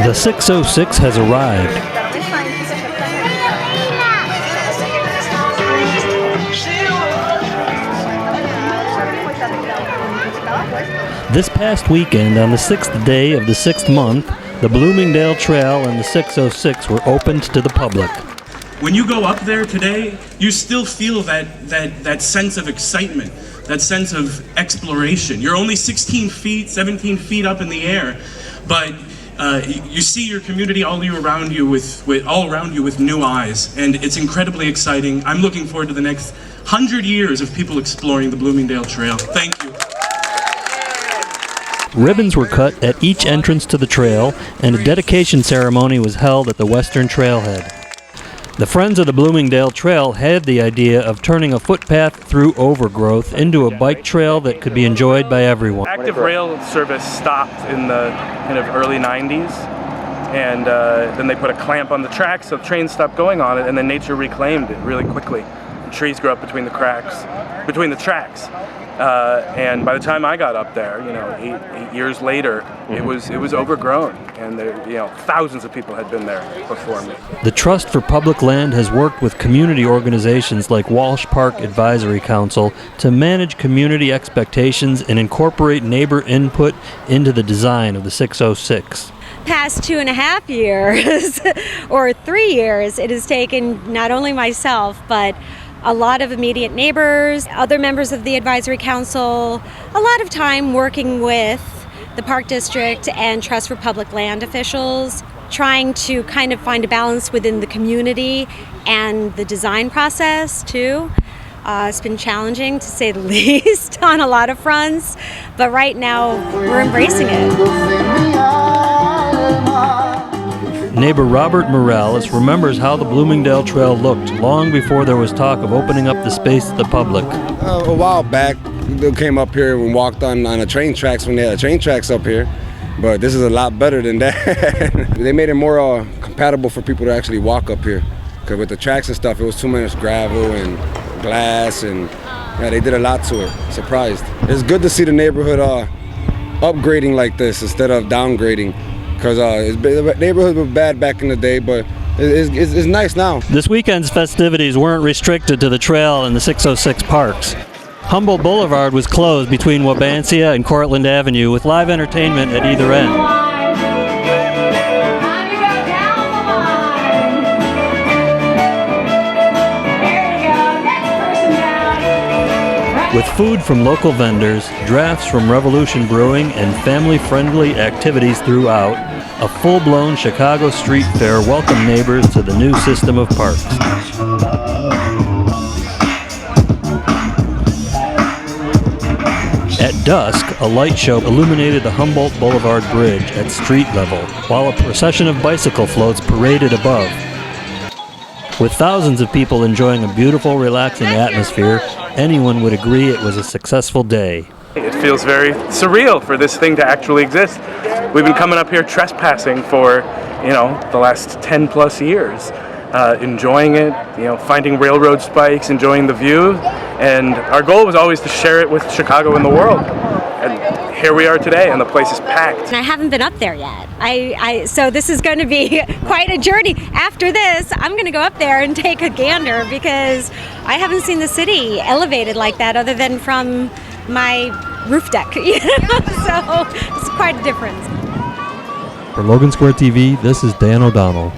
The 606 has arrived. This past weekend, on the 6th day of the 6th month, the Bloomingdale Trail and the 606 were opened to the public. When you go up there today, you still feel that sense of excitement, that sense of exploration. You're only 16 feet, 17 feet up in the air, but you see your community all around you with new eyes, and it's incredibly exciting. I'm looking forward to the next 100 years of people exploring the Bloomingdale Trail. Thank you. Ribbons were cut at each entrance to the trail, and a dedication ceremony was held at the western trailhead. The Friends of the Bloomingdale Trail had the idea of turning a footpath through overgrowth into a bike trail that could be enjoyed by everyone. Active rail service stopped in the kind of early 90s, and then they put a clamp on the tracks so trains stopped going on it, and then nature reclaimed it really quickly. Trees grew up between the tracks. And by the time I got up there, 8 years later, it was overgrown, and there, thousands of people had been there before me. The Trust for Public Land has worked with community organizations like Walsh Park Advisory Council to manage community expectations and incorporate neighbor input into the design of the 606. Past 2.5 years or 3 years, it has taken not only myself, but a lot of immediate neighbors, other members of the advisory council, a lot of time working with the Park District and Trust for Public Land officials, trying to kind of find a balance within the community and the design process too. It's been challenging, to say the least, on a lot of fronts, but right now we're embracing it. Neighbor Robert Morales remembers how the Bloomingdale Trail looked long before there was talk of opening up the space to the public. A while back, they came up here and walked on the train tracks when they had train tracks up here, but this is a lot better than that. They made it more compatible for people to actually walk up here, because with the tracks and stuff, it was too much gravel and glass, and they did a lot to it. Surprised. It's good to see the neighborhood upgrading like this instead of downgrading. Because the neighborhood was bad back in the day, but it's nice now. This weekend's festivities weren't restricted to the trail and the 606 parks. Humboldt Boulevard was closed between Wabansia and Cortlandt Avenue with live entertainment at either end. With food from local vendors, drafts from Revolution Brewing, and family-friendly activities throughout, a full-blown Chicago street fair welcomed neighbors to the new system of parks. At dusk, a light show illuminated the Humboldt Boulevard Bridge at street level, while a procession of bicycle floats paraded above. With thousands of people enjoying a beautiful, relaxing atmosphere, anyone would agree it was a successful day. It feels very surreal for this thing to actually exist. We've been coming up here trespassing for, the last 10 plus years, enjoying it, finding railroad spikes, enjoying the view, and our goal was always to share it with Chicago and the world. And here we are today, and the place is packed. And I haven't been up there yet. So this is going to be quite a journey. After this, I'm going to go up there and take a gander, because I haven't seen the city elevated like that other than from my roof deck. So it's quite a difference. For Logan Square TV, this is Dan O'Donnell.